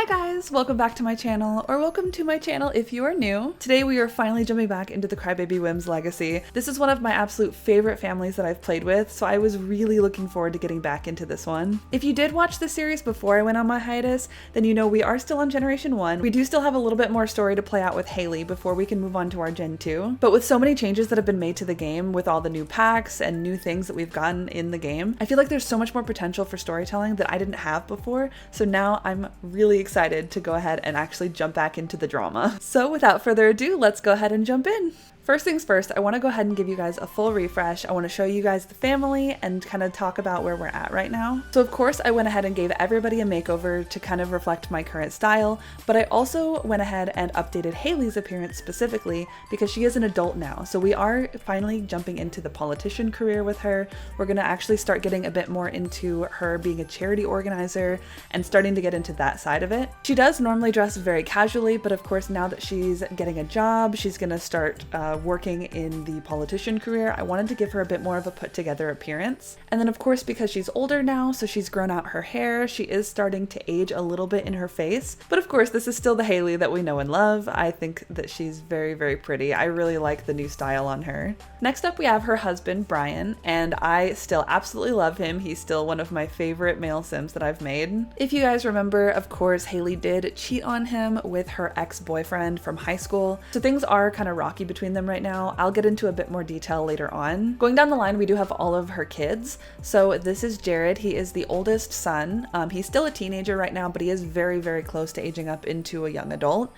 Hi guys, welcome back to my channel, or welcome to my channel if you are new. Today we are finally jumping back into the Crybaby Whims legacy. This is one of my absolute favorite families that I've played with, so I was really looking forward to getting back into this one. If you did watch the series before I went on my hiatus, then you know we are still on Generation 1. We do still have a little bit more story to play out with Haley before we can move on to our Gen 2. But with so many changes that have been made to the game, with all the new packs and new things that we've gotten in the game, I feel like there's so much more potential for storytelling that I didn't have before, so now I'm really excited to go ahead and actually jump back into the drama. So without further ado, let's go ahead and jump in. First things first, I want to go ahead and give you guys a full refresh. I want to show you guys the family and kind of talk about where we're at right now. So of course I went ahead and gave everybody a makeover to kind of reflect my current style, but I also went ahead and updated Haley's appearance specifically because she is an adult now. So we are finally jumping into the politician career with her. We're going to actually start getting a bit more into her being a charity organizer and starting to get into that side of it. She does normally dress very casually, but of course now that she's getting a job, she's going to start working in the politician career. I wanted to give her a bit more of a put together appearance. And then of course, because she's older now, so she's grown out her hair, she is starting to age a little bit in her face. But of course, this is still the Haley that we know and love. I think that she's very, very pretty. I really like the new style on her. Next up, we have her husband, Brian, and I still absolutely love him. He's still one of my favorite male Sims that I've made. If you guys remember, of course, Haley did cheat on him with her ex-boyfriend from high school. So things are kind of rocky between them right now. I'll get into a bit more detail later on. Going down the line, we do have all of her kids. So this is Jared. He is the oldest son. He's still a teenager right now, but he is very, very close to aging up into a young adult.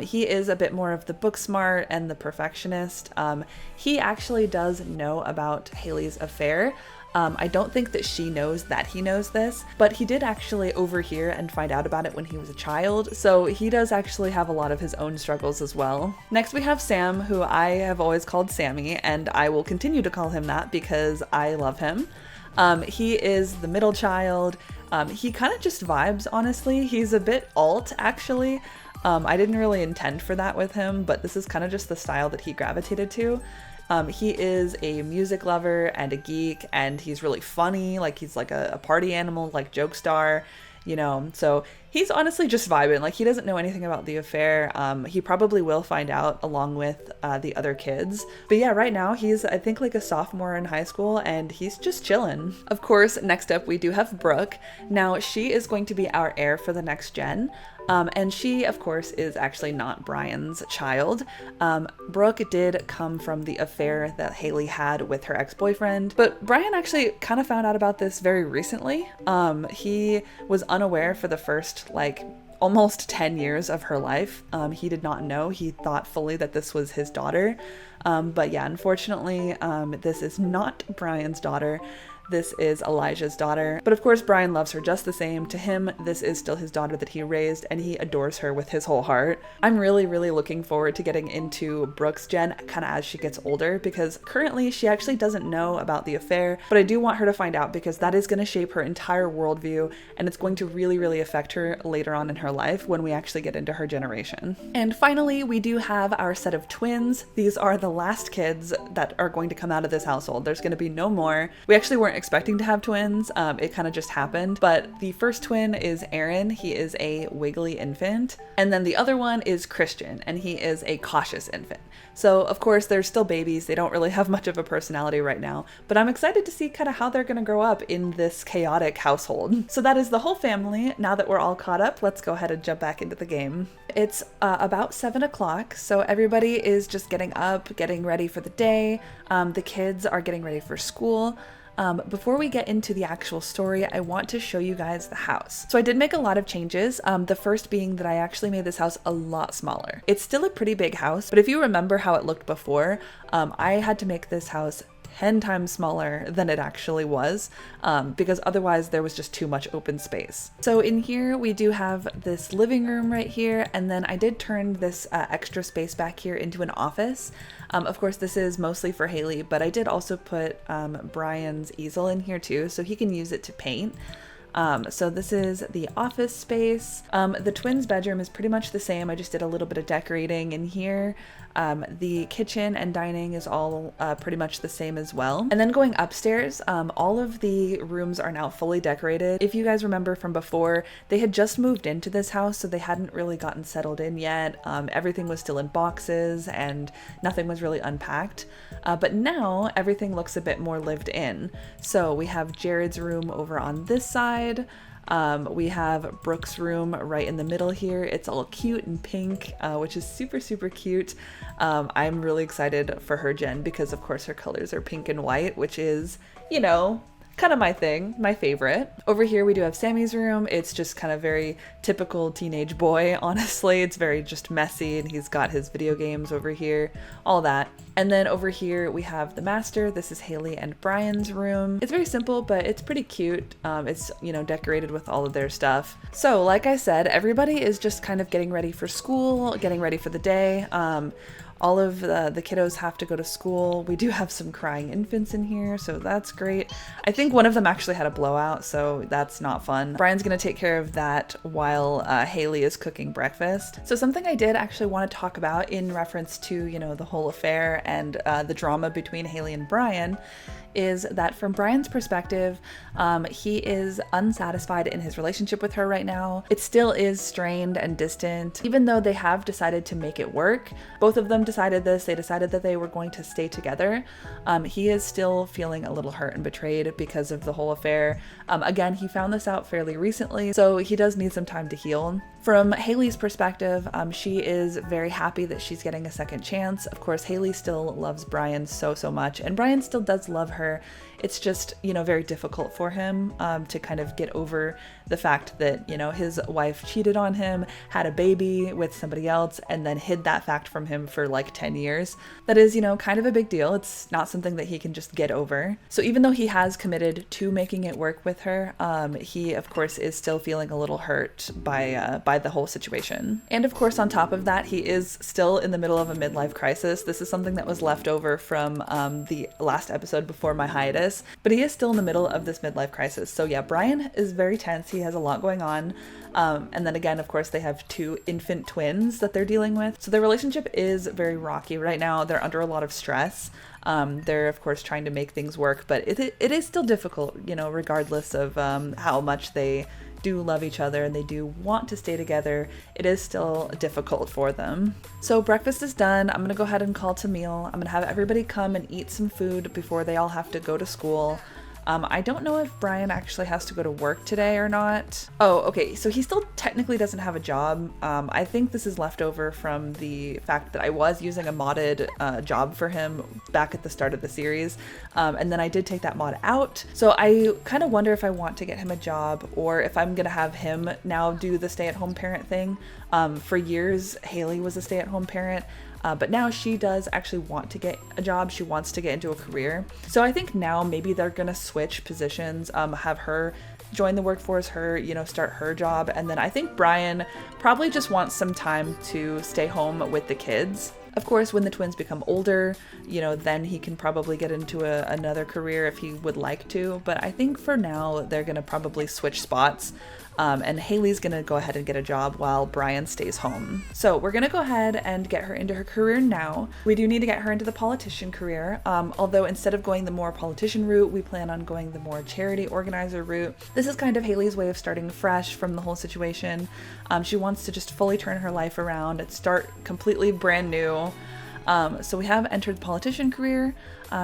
He is a bit more of the book smart and the perfectionist. He actually does know about Haley's affair. I don't think that she knows that he knows this, but he did actually overhear and find out about it when he was a child, so he does actually have a lot of his own struggles as well. Next we have Sam, who I have always called Sammy, and I will continue to call him that because I love him. He is the middle child. He kind of just vibes, honestly. He's a bit alt, actually. I didn't really intend for that with him, but this is kind of just the style that he gravitated to. He is a music lover and a geek, and he's really funny. Like, he's like a party animal, like joke star, you know, so he's honestly just vibing. Like, he doesn't know anything about the affair. He probably will find out along with the other kids. But yeah, right now he's, I think, like a sophomore in high school, and he's just chilling. Of course, next up we do have Brooke. Now, she is going to be our heir for the next gen. And she, of course, is actually not Brian's child. Brooke did come from the affair that Haley had with her ex-boyfriend, but Brian actually kind of found out about this very recently. He was unaware for the first, like, almost 10 years of her life. He did not know. He thought fully that this was his daughter. But yeah, unfortunately, this is not Brian's daughter. This is Elijah's daughter. But of course, Brian loves her just the same. To him, this is still his daughter that he raised, and he adores her with his whole heart. I'm really, really looking forward to getting into Brooke's gen kind of as she gets older, because currently she actually doesn't know about the affair, but I do want her to find out because that is going to shape her entire worldview, and it's going to really, really affect her later on in her life when we actually get into her generation. And finally, we do have our set of twins. These are the last kids that are going to come out of this household. There's going to be no more. We actually weren't expecting to have twins. It kind of just happened. But the first twin is Aaron. He is a wiggly infant. And then the other one is Christian, and he is a cautious infant. So of course they're still babies. They don't really have much of a personality right now, but I'm excited to see kind of how they're going to grow up in this chaotic household. So that is the whole family. Now that we're all caught up, let's go ahead and jump back into the game. It's about 7 o'clock, so everybody is just getting up, getting ready for the day. The kids are getting ready for school. Before we get into the actual story, I want to show you guys the house. So I did make a lot of changes. The first being that I actually made this house a lot smaller. It's still a pretty big house, but if you remember how it looked before, I had to make this house 10 times smaller than it actually was, because otherwise there was just too much open space. So in here we do have this living room right here, and then I did turn this extra space back here into an office. Of course this is mostly for Haley, but I did also put Brian's easel in here too, so he can use it to paint. So this is the office space. The twins' bedroom is pretty much the same. I just did a little bit of decorating in here. The kitchen and dining is all pretty much the same as well. And then going upstairs, all of the rooms are now fully decorated. If you guys remember from before, they had just moved into this house, so they hadn't really gotten settled in yet. Everything was still in boxes and nothing was really unpacked. But now everything looks a bit more lived in. So we have Jared's room over on this side. We have Brooke's room right in the middle here. It's all cute and pink, which is super, super cute. I'm really excited for her gen because of course her colors are pink and white, which is, you know, kind of my thing, my favorite. Over here we do have Sammy's room. It's just kind of very typical teenage boy, honestly. It's very just messy, and he's got his video games over here, all that. And then over here we have the master. This is Haley and Brian's room. It's very simple, but it's pretty cute. It's, you know, decorated with all of their stuff. So like I said, everybody is just kind of getting ready for school, getting ready for the day. All of the kiddos have to go to school. We do have some crying infants in here, so that's great. I think one of them actually had a blowout, so that's not fun. Brian's gonna take care of that while Haley is cooking breakfast. So something I did actually want to talk about in reference to, you know, the whole affair and the drama between Haley and Brian is that from Brian's perspective, he is unsatisfied in his relationship with her right now. It still is strained and distant, even though they have decided to make it work. Both of them decided this. They decided that they were going to stay together. He is still feeling a little hurt and betrayed because of the whole affair. Again, he found this out fairly recently, so he does need some time to heal. From Haley's perspective, she is very happy that she's getting a second chance. Of course, Haley still loves Brian so much, and Brian still does love her. It's just, you know, very difficult for him to kind of get over the fact that, you know, his wife cheated on him, had a baby with somebody else, and then hid that fact from him for like 10 years. That is, you know, kind of a big deal. It's not something that he can just get over. So even though he has committed to making it work with her, he of course is still feeling a little hurt by the whole situation. And of course, on top of that, he is still in the middle of a midlife crisis. This is something that was left over from the last episode before my hiatus, but he is still in the middle of this midlife crisis. So yeah, Brian is very tense. He has a lot going on. And then again, of course, they have two infant twins that they're dealing with. So their relationship is very rocky right now. They're under a lot of stress. They're of course trying to make things work, but it is still difficult, you know, regardless of how much they do love each other and they do want to stay together. It is still difficult for them. So breakfast is done. I'm gonna go ahead and call to meal. I'm gonna have everybody come and eat some food before they all have to go to school. I don't know if Brian actually has to go to work today or not. Oh, okay, so he still technically doesn't have a job. I think this is left over from the fact that I was using a modded job for him back at the start of the series, and then I did take that mod out. So I kind of wonder if I want to get him a job or if I'm gonna have him now do the stay-at-home parent thing. For years, Haley was a stay-at-home parent. But now she does actually want to get a job. She wants to get into a career. So I think now maybe they're gonna switch positions, have her join the workforce, her, you know, start her job. And then I think Brian probably just wants some time to stay home with the kids. Of course, when the twins become older, you know, then he can probably get into another career if he would like to. But I think for now, they're gonna probably switch spots. And Haley's gonna go ahead and get a job while Brian stays home. So we're gonna go ahead and get her into her career now. We do need to get her into the politician career, although instead of going the more politician route, we plan on going the more charity organizer route. This is kind of Haley's way of starting fresh from the whole situation. She wants to just fully turn her life around and start completely brand new. So we have entered the politician career.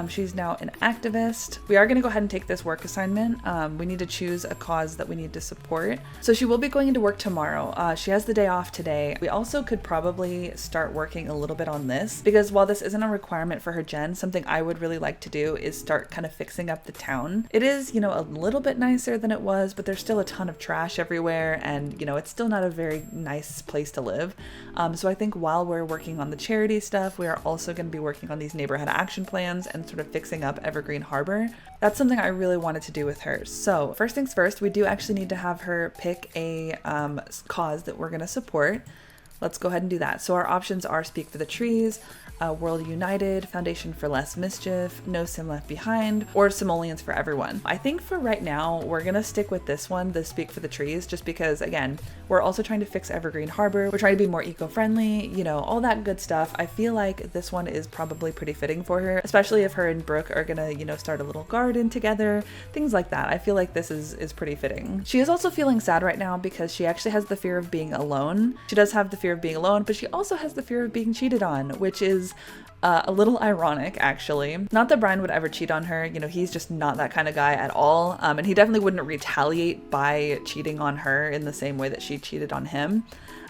She's now an activist. We are going to go ahead and take this work assignment. We need to choose a cause that we need to support. So she will be going into work tomorrow. She has the day off today. We also could probably start working a little bit on this because while this isn't a requirement for her gen, something I would really like to do is start kind of fixing up the town. It is, you know, a little bit nicer than it was, but there's still a ton of trash everywhere and, you know, it's still not a very nice place to live. So I think while we're working on the charity stuff, we are also going to be working on these neighborhood action plans and sort of fixing up Evergreen Harbor. That's something I really wanted to do with her. So first things first, we do actually need to have her pick a cause that we're going to support. let's go ahead and do that. So our options are Speak for the Trees, World United, Foundation for Less Mischief, No Sim Left Behind, or Simoleons for Everyone. I think for right now, we're gonna stick with this one, the Speak for the Trees, just because, again, we're also trying to fix Evergreen Harbor. We're trying to be more eco-friendly, you know, all that good stuff. I feel like this one is probably pretty fitting for her, especially if her and Brooke are gonna, you know, start a little garden together, things like that. I feel like this is pretty fitting. She is also feeling sad right now because she actually has the fear of being alone. She does have the fear of being alone, but she also has the fear of being cheated on, which is a little ironic, actually. Not that Brian would ever cheat on her, you know, he's just not that kind of guy at all, and he definitely wouldn't retaliate by cheating on her in the same way that she cheated on him.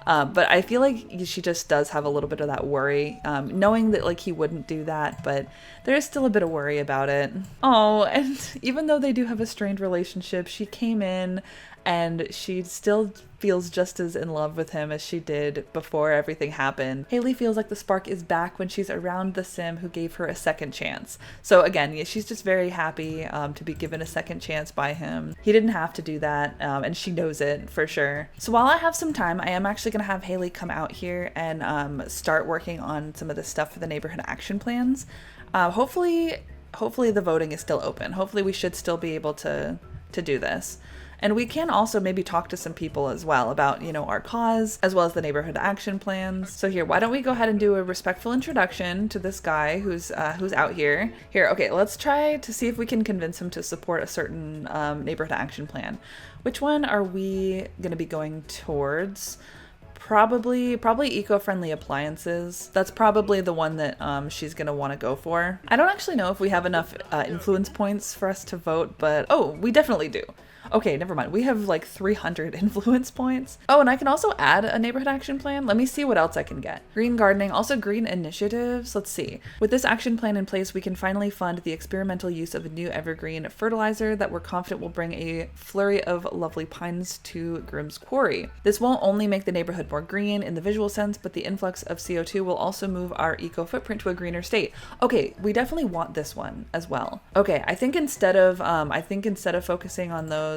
But I feel like she just does have a little bit of that worry, knowing that like he wouldn't do that, but there is still a bit of worry about it. Oh, and even though they do have a strained relationship, she came in and she still feels just as in love with him as she did before everything happened. Haley feels like the spark is back when she's around the sim who gave her a second chance. So again, yeah, she's just very happy to be given a second chance by him. He didn't have to do that, and she knows it for sure. So while I have some time, I am actually gonna have Haley come out here and start working on some of the stuff for the neighborhood action plans. Hopefully the voting is still open. Hopefully we should still be able to do this. And we can also maybe talk to some people as well about, you know, our cause, as well as the neighborhood action plans. So here, why don't we go ahead and do a respectful introduction to this guy who's out here. Here, okay, let's try to see if we can convince him to support a certain neighborhood action plan. Which one are we gonna be going towards? Probably eco-friendly appliances. That's probably the one that she's gonna want to go for. I don't actually know if we have enough influence points for us to vote, but oh, we definitely do. Okay, never mind. We have like 300 influence points. Oh, and I can also add a neighborhood action plan. Let me see what else I can get. Green gardening, also green initiatives. Let's see. With this action plan in place, we can finally fund the experimental use of a new evergreen fertilizer that we're confident will bring a flurry of lovely pines to Grimm's Quarry. This won't only make the neighborhood more green in the visual sense, but the influx of CO2 will also move our eco footprint to a greener state. Okay, we definitely want this one as well. Okay, I think instead of focusing on those,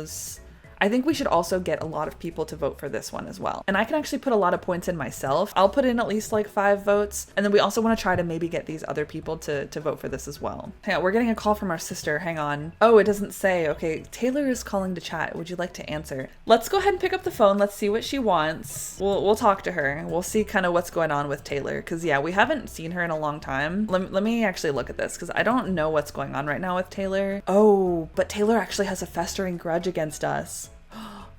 I think we should also get a lot of people to vote for this one as well. And I can actually put a lot of points in myself. I'll put in at least like 5 votes. And then we also want to try to maybe get these other people to vote for this as well. Hang on, we're getting a call from our sister. Hang on. Oh, it doesn't say. Okay, Taylor is calling to chat. Would you like to answer? Let's go ahead and pick up the phone. Let's see what she wants. We'll talk to her. We'll see kind of what's going on with Taylor. Because yeah, we haven't seen her in a long time. Let me actually look at this because I don't know what's going on right now with Taylor. Oh, but Taylor actually has a festering grudge against us.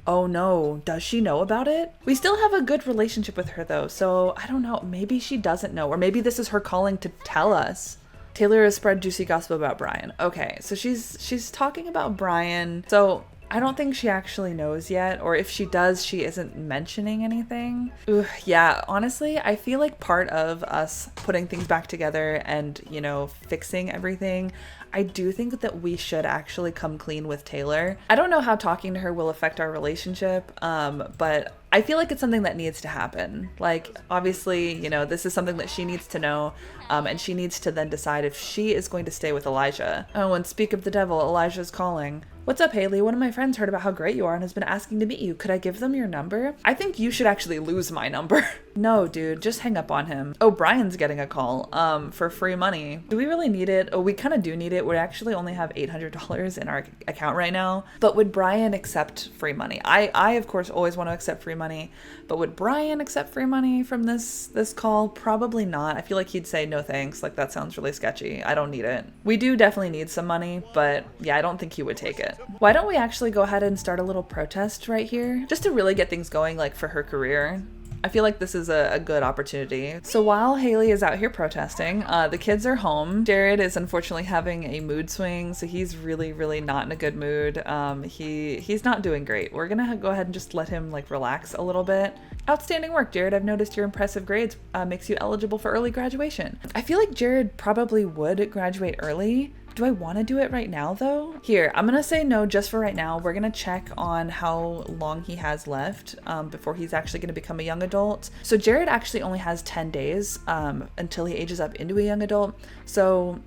Oh no, does she know about it? We still have a good relationship with her though, so I don't know, maybe she doesn't know, or maybe this is her calling to tell us. Taylor has spread juicy gossip about Brian. Okay, so she's talking about Brian. So I don't think she actually knows yet, or if she does, she isn't mentioning anything. Ooh, yeah, honestly, I feel like part of us putting things back together and, you know, fixing everything, I do think that we should actually come clean with Taylor. I don't know how talking to her will affect our relationship, but I feel like it's something that needs to happen. Like, obviously, you know, this is something that she needs to know, and she needs to then decide if she is going to stay with Elijah. Oh, and speak of the devil, Elijah's calling. What's up, Haley? One of my friends heard about how great you are and has been asking to meet you. Could I give them your number? I think you should actually lose my number. No, dude, just hang up on him. Oh, Brian's getting a call, for free money. Do we really need it? Oh, we kind of do need it. We actually only have $800 in our account right now. But would Brian accept free money? I of course always want to accept free money, but would Brian accept free money from this call? Probably not. I feel like he'd say no thanks. Like, that sounds really sketchy. I don't need it. We do definitely need some money, but yeah, I don't think he would take it. Why don't we actually go ahead and start a little protest right here, just to really get things going, like, for her career? I feel like this is a good opportunity. So while Haley is out here protesting, the kids are home. Jared is unfortunately having a mood swing, so he's really not in a good mood. He's not doing great. We're gonna go ahead and just let him like relax a little bit. Outstanding work, Jared. I've noticed your impressive grades makes you eligible for early graduation. I feel like Jared probably would graduate early. Do I want to do it right now though? Here, I'm gonna say no just for right now. We're gonna check on how long he has left before he's actually gonna become a young adult. So Jared actually only has 10 days until he ages up into a young adult. So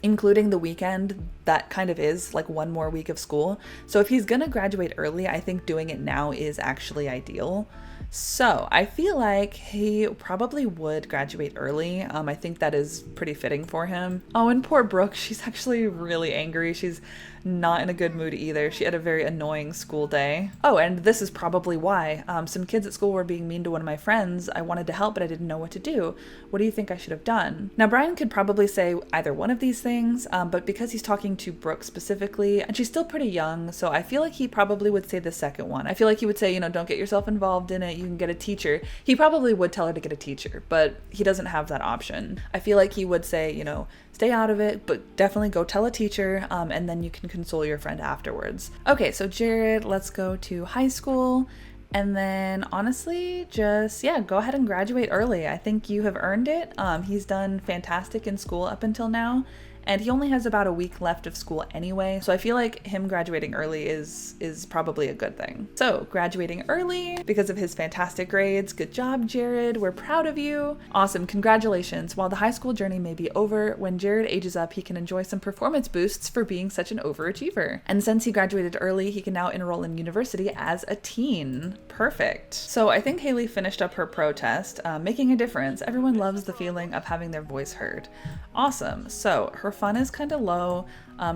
including the weekend, that kind of is like one more week of school. So if he's gonna graduate early, I think doing it now is actually ideal. So I feel like he probably would graduate early. I think that is pretty fitting for him. Oh, and poor Brooke, she's actually really angry. She's not in a good mood either. She had a very annoying school day. Oh, and this is probably why. Some kids at school were being mean to one of my friends. I wanted to help, but I didn't know what to do. What do you think I should have done? Now, Brian could probably say either one of these things, but because he's talking to Brooke specifically, and she's still pretty young, so I feel like he probably would say the second one. I feel like he would say, you know, don't get yourself involved in it. You can get a teacher. He probably would tell her to get a teacher, but he doesn't have that option. I feel like he would say, you know, stay out of it, but definitely go tell a teacher, and then you can console your friend afterwards. Okay, so Jared, let's go to high school. And then honestly, just, yeah, go ahead and graduate early. I think you have earned it. He's done fantastic in school up until now. And he only has about a week left of school anyway, so I feel like him graduating early is probably a good thing. So, graduating early because of his fantastic grades. Good job, Jared. We're proud of you. Awesome. Congratulations. While the high school journey may be over, when Jared ages up, he can enjoy some performance boosts for being such an overachiever. And since he graduated early, he can now enroll in university as a teen. Perfect. So, I think Haley finished up her protest, making a difference. Everyone loves the feeling of having their voice heard. Awesome. So, her fun is kind of low.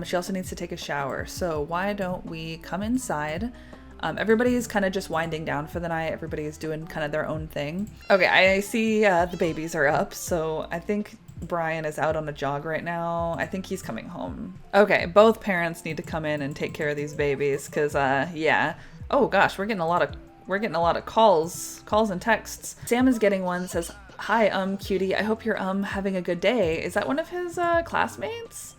She also needs to take a shower. So why don't we come inside? Everybody is kind of just winding down for the night. Everybody is doing kind of their own thing. Okay, I see the babies are up. So I think Brian is out on a jog right now. I think he's coming home. Okay, both parents need to come in and take care of these babies because yeah. Oh gosh, we're getting a lot of calls and texts. Sam is getting one, says, "Hi, cutie, I hope you're having a good day." Is that one of his classmates?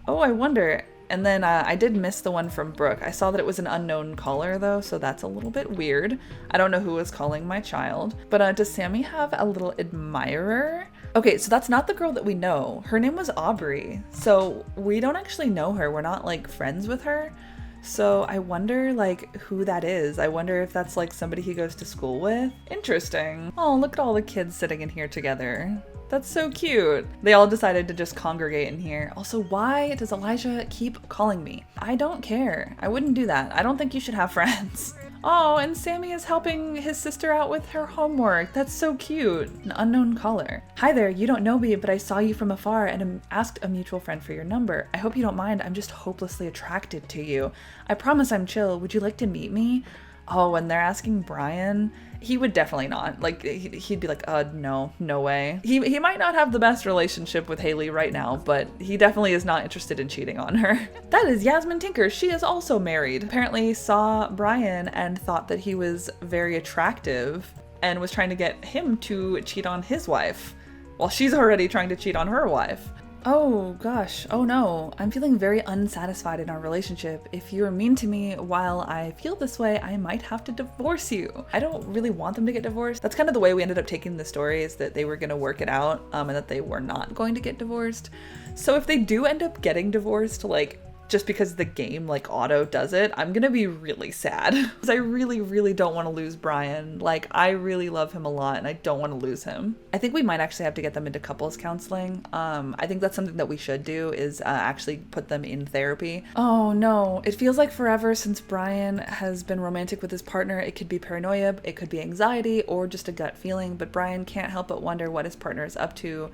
Oh, I wonder. And then I did miss the one from Brooke. I saw that it was an unknown caller though, so that's a little bit weird. I don't know who was calling my child. But does Sammy have a little admirer? Okay, so that's not the girl that we know. Her name was Aubrey. So we don't actually know her. We're not like friends with her. So I wonder like who that is. I wonder if that's like somebody he goes to school with. Interesting. Oh, look at all the kids sitting in here together. That's so cute. They all decided to just congregate in here. Also, why does Elijah keep calling me? I don't care. I wouldn't do that. I don't think you should have friends. Oh, and Sammy is helping his sister out with her homework. That's so cute. An unknown caller. Hi there, you don't know me, but I saw you from afar and asked a mutual friend for your number. I hope you don't mind. I'm just hopelessly attracted to you. I promise I'm chill. Would you like to meet me? Oh, and they're asking Brian. He would definitely not. Like, he'd be like, no way. He might not have the best relationship with Haley right now, but he definitely is not interested in cheating on her. That is Yasmin Tinker. She is also married. Apparently saw Brian and thought that he was very attractive and was trying to get him to cheat on his wife while she's already trying to cheat on her wife. Oh gosh, oh no, I'm feeling very unsatisfied in our relationship. If you're mean to me while I feel this way, I might have to divorce you. I don't really want them to get divorced. That's kind of the way we ended up taking the story, is that they were gonna work it out and that they were not going to get divorced. So if they do end up getting divorced, like just because the game like auto does it, I'm gonna be really sad because I really don't want to lose Brian. Like, I really love him a lot and I don't want to lose him. I think we might actually have to get them into couples counseling. I think that's something that we should do, is actually put them in therapy. Oh no, it feels like forever since Brian has been romantic with his partner. It could be paranoia, it could be anxiety, or just a gut feeling, but Brian can't help but wonder what his partner is up to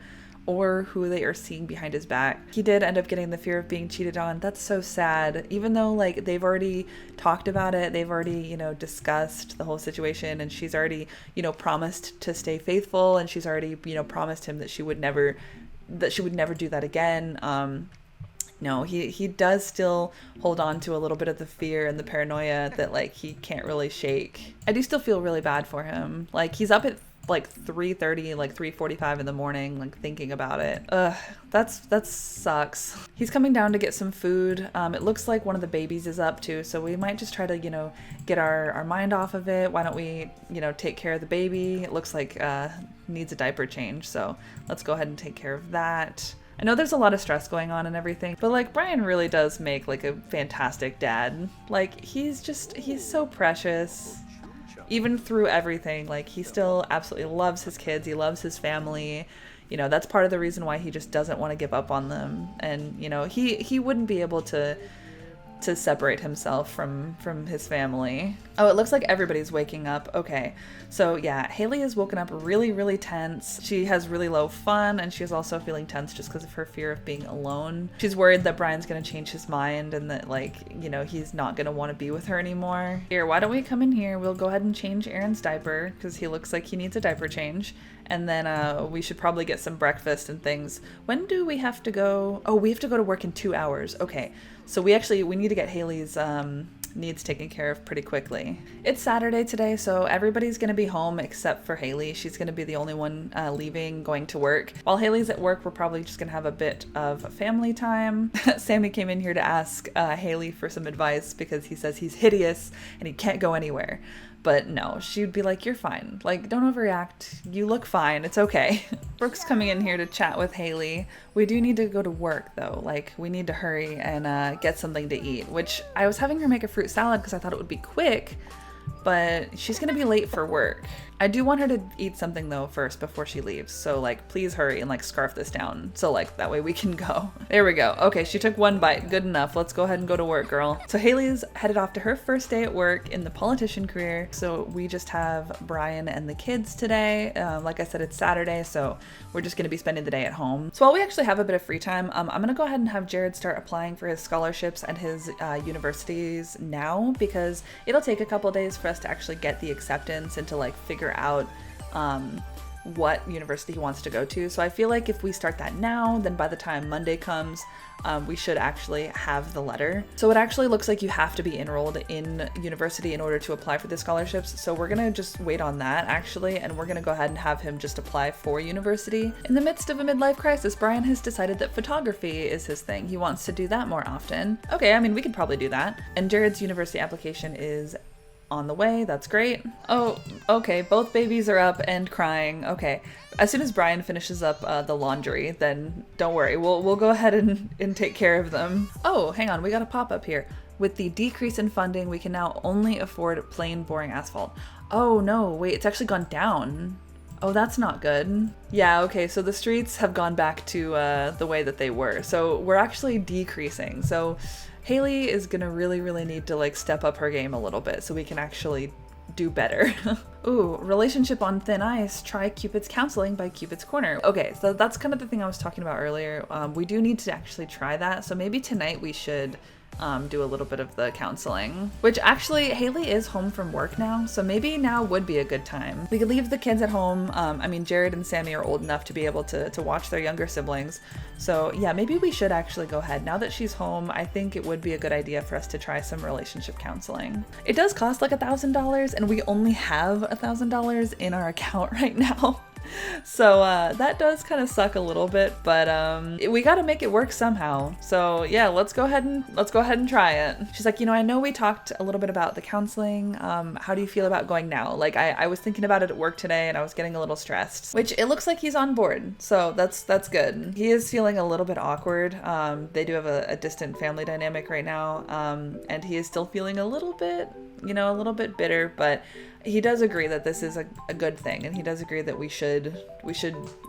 or who they are seeing behind his back. He did end up getting the fear of being cheated on. That's so sad. Even though like they've already talked about it, they've already, you know, discussed the whole situation, and she's already, you know, promised to stay faithful, and she's already, you know, promised him that she would never do that again. No, he does still hold on to a little bit of the fear and the paranoia that like he can't really shake. I do still feel really bad for him. Like, he's up at like 3:30, like 3:45 in the morning, like thinking about it. Ugh, that sucks. He's coming down to get some food. It looks like one of the babies is up too, so we might just try to, you know, get our mind off of it. Why don't we, you know, take care of the baby? It looks like needs a diaper change, so let's go ahead and take care of that. I know there's a lot of stress going on and everything, but like Brian really does make like a fantastic dad. Like, he's so precious. Even through everything, like, he still absolutely loves his kids. He loves his family. You know, that's part of the reason why he just doesn't want to give up on them. And, you know, he wouldn't be able to separate himself from his family. Oh, it looks like everybody's waking up. Okay. So yeah, Haley is woken up really, really tense. She has really low fun, and she's also feeling tense just because of her fear of being alone. She's worried that Brian's gonna change his mind and that, like, you know, he's not gonna want to be with her anymore. Here, why don't we come in here? We'll go ahead and change Aaron's diaper because he looks like he needs a diaper change. And then we should probably get some breakfast and things. When do we have to go? Oh, we have to go to work in 2 hours. Okay. So we need to get Haley's needs taken care of pretty quickly. It's Saturday today, so everybody's gonna be home except for Haley. She's gonna be the only one leaving, going to work. While Haley's at work, we're probably just gonna have a bit of family time. Sammy came in here to ask Haley for some advice because he says he's hideous and he can't go anywhere. But no, she'd be like, you're fine. Like, don't overreact. You look fine. It's okay. Brooke's coming in here to chat with Haley. We do need to go to work, though. Like, we need to hurry and get something to eat, which I was having her make a fruit salad because I thought it would be quick, but she's going to be late for work. I do want her to eat something, though, first before she leaves. So, like, please hurry and, like, scarf this down. So, like, that way we can go. There we go. Okay, she took one bite. Good enough. Let's go ahead and go to work, girl. So Haley's headed off to her first day at work in the politician career. So we just have Brian and the kids today. Like I said, it's Saturday, so we're just going to be spending the day at home. So while we actually have a bit of free time, I'm going to go ahead and have Jared start applying for his scholarships and his universities now, because it'll take a couple days for us to actually get the acceptance and to, like, figure out what university he wants to go to. So I feel like if we start that now, then by the time Monday comes, we should actually have the letter. So it actually looks like you have to be enrolled in university in order to apply for the scholarships. So we're gonna just wait on that, actually, and we're gonna go ahead and have him just apply for university. In the midst of a midlife crisis, Brian has decided that photography is his thing. He wants to do that more often. Okay, I mean, we could probably do that. And Jared's university application is on the way. That's great. Oh, okay. Both babies are up and crying. Okay. As soon as Brian finishes up the laundry, then don't worry. We'll go ahead and take care of them. Oh, hang on. We got a pop-up here. With the decrease in funding, we can now only afford plain, boring asphalt. Oh, no. Wait, it's actually gone down. Oh, that's not good. Yeah, okay, so the streets have gone back to the way that they were. So we're actually decreasing. So Haley is gonna really need to, like, step up her game a little bit so we can actually do better. Ooh, relationship on thin ice. Try Cupid's Counseling by Cupid's Corner. Okay, so that's kind of the thing I was talking about earlier. We do need to actually try that. So maybe tonight we should do a little bit of the counseling, which actually Haley is home from work now, so maybe now would be a good time. We could leave the kids at home. I mean, Jared and Sammy are old enough to be able to watch their younger siblings. So yeah, maybe we should actually go ahead. Now that she's home, I think it would be a good idea for us to try some relationship counseling. It does cost like $1,000 and we only have $1,000 in our account right now. So that does kind of suck a little bit, but we got to make it work somehow. So yeah, let's go ahead and try it. She's like, you know, I know we talked a little bit about the counseling. How do you feel about going now? Like I was thinking about it at work today and I was getting a little stressed, which it looks like he's on board. So that's good. He is feeling a little bit awkward. They do have a distant family dynamic right now. And he is still feeling a little bit, you know, a little bit bitter, but he does agree that this is a good thing, and he does agree that we should,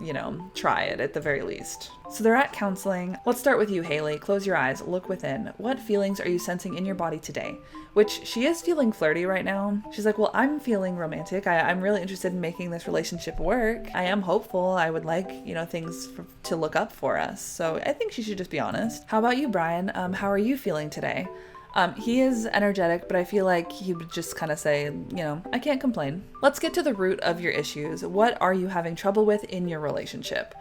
you know, try it at the very least. So they're at counseling. Let's start with you, Haley. Close your eyes, look within. What feelings are you sensing in your body today? Which she is feeling flirty right now. She's like, well, I'm feeling romantic. I'm really interested in making this relationship work. I am hopeful. I would like, you know, things to look up for us. So I think she should just be honest. How about you, Brian? How are you feeling today? He is energetic, but I feel like he would just kind of say, you know, I can't complain. Let's get to the root of your issues. What are you having trouble with in your relationship?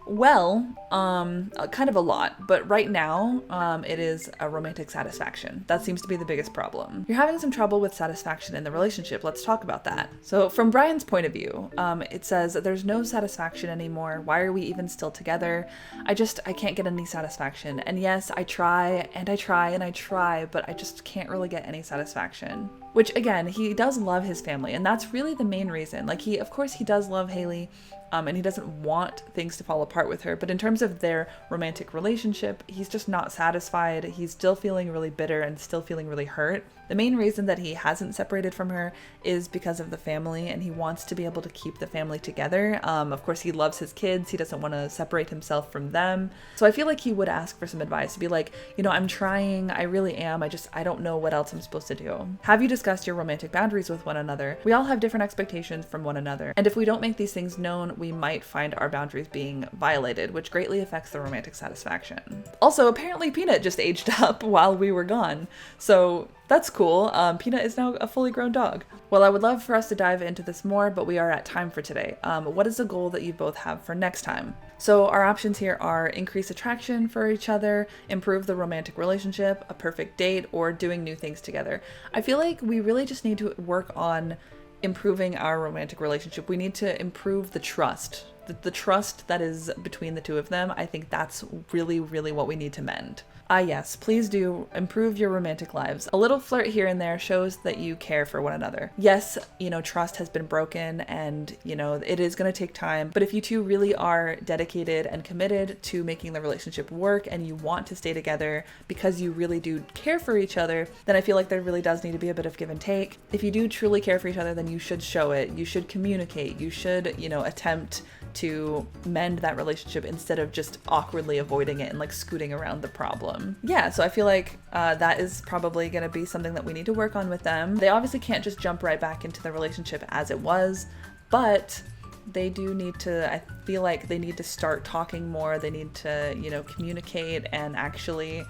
Well, kind of a lot, but right now, it is a romantic satisfaction. That seems to be the biggest problem. You're having some trouble with satisfaction in the relationship. Let's talk about that. So from Brian's point of view, it says that there's no satisfaction anymore. Why are we even still together? I can't get any satisfaction. And yes, I try and I try and I try, but I just can't really get any satisfaction. Which again, he does love his family, and that's really the main reason. Like of course he does love Haley, and he doesn't want things to fall apart with her, but in terms of their romantic relationship, he's just not satisfied. He's still feeling really bitter and still feeling really hurt. The main reason that he hasn't separated from her is because of the family, and he wants to be able to keep the family together. Of course, he loves his kids. He doesn't want to separate himself from them. So I feel like he would ask for some advice to be like, you know, I'm trying, I really am. I don't know what else I'm supposed to do. Have you discussed your romantic boundaries with one another. We all have different expectations from one another, and if we don't make these things known, we might find our boundaries being violated, which greatly affects the romantic satisfaction. Also, apparently Peanut just aged up while we were gone, so that's cool. Peanut is now a fully grown dog. Well, I would love for us to dive into this more, but we are at time for today. What is a goal that you both have for next time? So our options here are increase attraction for each other, improve the romantic relationship, a perfect date, or doing new things together. I feel like we really just need to work on improving our romantic relationship. We need to improve the trust. The trust that is between the two of them. I think that's really, really what we need to mend. Yes, please do improve your romantic lives. A little flirt here and there shows that you care for one another. Yes, trust has been broken and, it is going to take time. But if you two really are dedicated and committed to making the relationship work and you want to stay together because you really do care for each other, then I feel like there really does need to be a bit of give and take. If you do truly care for each other, then you should show it. You should communicate. You should, attempt to mend that relationship instead of just awkwardly avoiding it and like scooting around the problem. Yeah, so I feel like that is probably going to be something that we need to work on with them. They obviously can't just jump right back into the relationship as it was, but they do need to, I feel like they need to start talking more. They need to, communicate and actually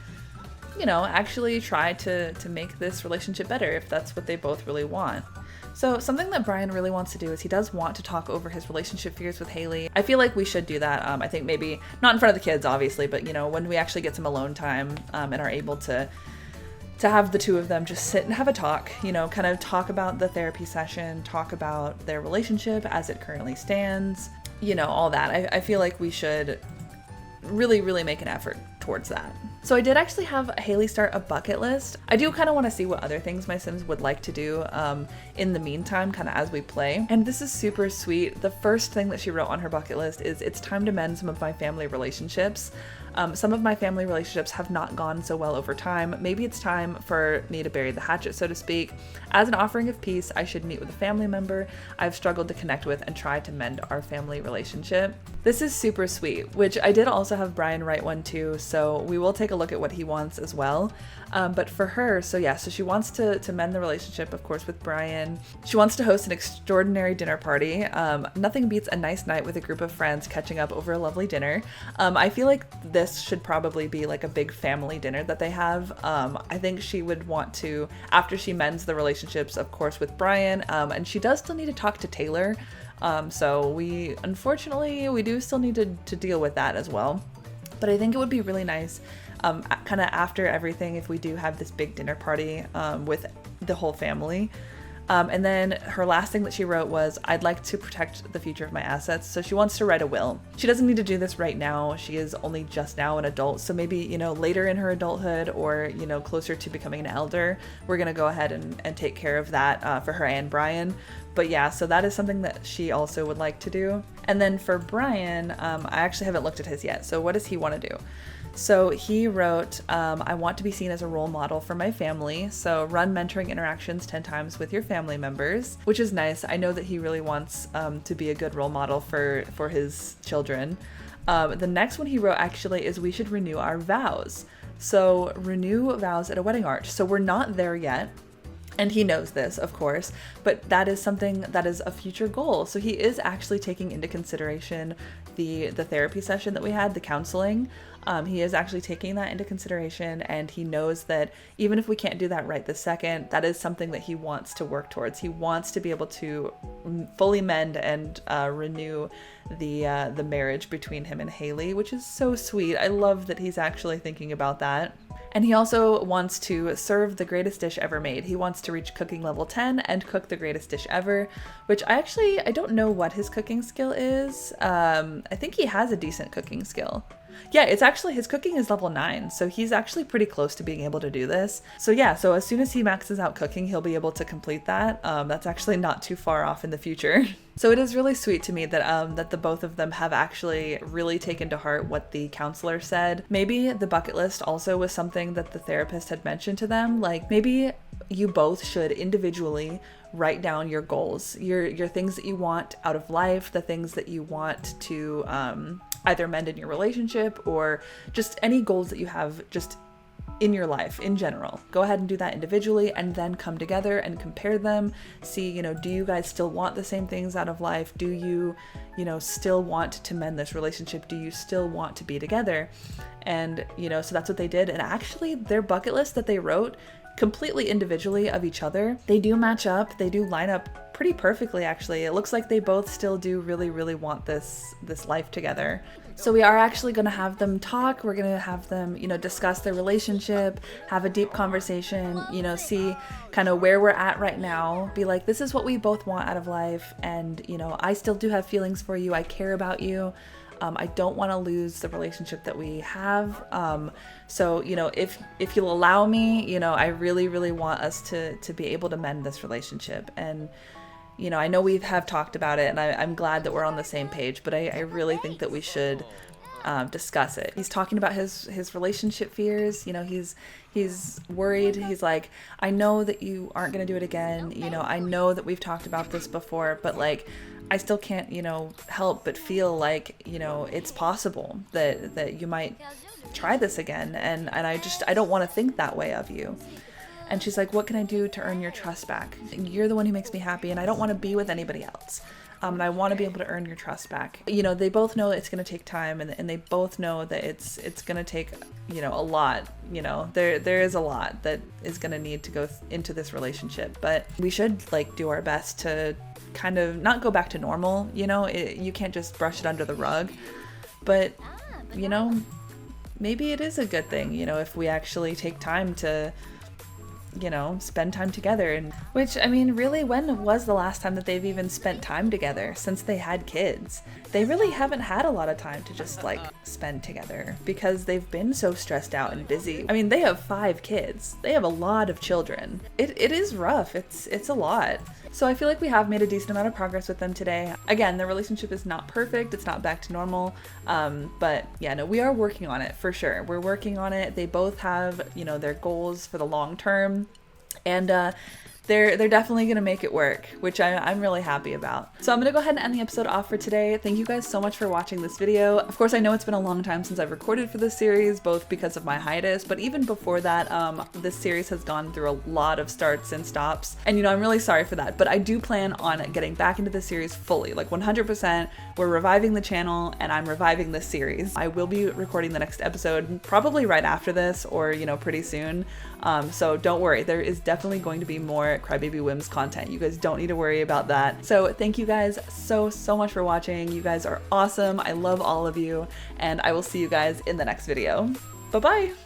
try to make this relationship better if that's what they both really want. So something that Brian really wants to do is he does want to talk over his relationship fears with Haley. I feel like we should do that. I think maybe not in front of the kids, obviously, but when we actually get some alone time and are able to have the two of them just sit and have a talk, kind of talk about the therapy session, talk about their relationship as it currently stands, all that. I feel like we should really, really make an effort towards that. So I did actually have Haley start a bucket list. I do kind of want to see what other things my Sims would like to do in the meantime, kind of as we play. And this is super sweet. The first thing that she wrote on her bucket list is, it's time to mend some of my family relationships. Some of my family relationships have not gone so well over time. Maybe it's time for me to bury the hatchet, so to speak. As an offering of peace, I should meet with a family member I've struggled to connect with and try to mend our family relationship. This is super sweet, which I did also have Brian write one too, so we will take a look at what he wants as well. But for her, so she wants to mend the relationship, of course, with Brian. She wants to host an extraordinary dinner party. Nothing beats a nice night with a group of friends catching up over a lovely dinner. I feel like this should probably be like a big family dinner that they have. I think she would want to, after she mends the relationships, of course, with Brian, and she does still need to talk to Taylor. So we do still need to deal with that as well. But I think it would be really nice kind of after everything if we do have this big dinner party with the whole family. And then her last thing that she wrote was, I'd like to protect the future of my assets. So she wants to write a will. She doesn't need to do this right now. She is only just now an adult. So maybe, later in her adulthood or, closer to becoming an elder, we're going to go ahead and take care of that for her and Brian. But yeah, so that is something that she also would like to do. And then for Brian, I actually haven't looked at his yet. So what does he want to do? So he wrote, I want to be seen as a role model for my family. So run mentoring interactions 10 times with your family members, which is nice. I know that he really wants to be a good role model for his children. The next one he wrote actually is we should renew our vows. So renew vows at a wedding arch. So we're not there yet. And he knows this, of course, but that is something that is a future goal. So he is actually taking into consideration the therapy session that we had, the counseling. He is actually taking that into consideration, and he knows that even if we can't do that right this second, that is something that he wants to work towards. He wants to be able to fully mend and renew the marriage between him and Haley, which is so sweet. I love that he's actually thinking about that. And he also wants to serve the greatest dish ever made. He wants to reach cooking level 10 and cook the greatest dish ever, which I don't know what his cooking skill is. I think he has a decent cooking skill. Yeah, it's actually, his cooking is level 9, so he's actually pretty close to being able to do this. So yeah, so as soon as he maxes out cooking, he'll be able to complete that. That's actually not too far off in the future. So it is really sweet to me that the both of them have actually really taken to heart what the counselor said. Maybe the bucket list also was something that the therapist had mentioned to them. Like maybe you both should individually write down your goals, your things that you want out of life, the things that you want to either mend in your relationship or just any goals that you have just in your life in general. Go ahead and do that individually and then come together and compare them. See, you know, do you guys still want the same things out of life? Do you, you know, still want to mend this relationship? Do you still want to be together? And, you know, so that's what they did. And actually their bucket list that they wrote completely individually of each other, they do match up. They do line up pretty perfectly, actually. It looks like they both still do really, really want this life together. So we are actually going to have them talk. We're going to have them, you know, discuss their relationship, have a deep conversation, you know, see kind of where we're at right now, be like, this is what we both want out of life. And, you know, I still do have feelings for you. I care about you. I don't want to lose the relationship that we have. So, you know, if you'll allow me, you know, I really, really want us to be able to mend this relationship. And, you know, I know we have talked about it, and I'm glad that we're on the same page, but I really think that we should discuss it. He's talking about his relationship fears. You know, he's worried. He's like, I know that you aren't going to do it again. You know, I know that we've talked about this before, but like, I still can't, you know, help but feel like, you know, it's possible that you might try this again. And I don't want to think that way of you. And she's like, what can I do to earn your trust back? You're the one who makes me happy, and I don't want to be with anybody else. And I want to be able to earn your trust back. You know, they both know it's going to take time, and they both know that it's going to take, you know, a lot. You know, there is a lot that is going to need to go into this relationship, but we should like do our best to kind of not go back to normal. You know, you can't just brush it under the rug, but, you know, maybe it is a good thing, you know, if we actually take time to, you know, spend time together. And which, I mean, really, when was the last time that they've even spent time together since they had kids? They really haven't had a lot of time to just like spend together because they've been so stressed out and busy. I mean, they have 5 kids. They have a lot of children. It is rough. It's a lot. So I feel like we have made a decent amount of progress with them today. Again, their relationship is not perfect. It's not back to normal. But yeah, no, we are working on it for sure. We're working on it. They both have, you know, their goals for the long term. And they're definitely gonna make it work, which I'm really happy about. So I'm gonna go ahead and end the episode off for today. Thank you guys so much for watching this video. Of course, I know it's been a long time since I've recorded for this series, both because of my hiatus, but even before that, this series has gone through a lot of starts and stops. And you know, I'm really sorry for that, but I do plan on getting back into this series fully, like 100%. We're reviving the channel and I'm reviving this series. I will be recording the next episode probably right after this, or, you know, pretty soon. So don't worry, there is definitely going to be more Crybaby Whims content. You guys don't need to worry about that. So thank you guys so much for watching. You guys are awesome. I love all of you, and I will see you guys in the next video. Bye-bye.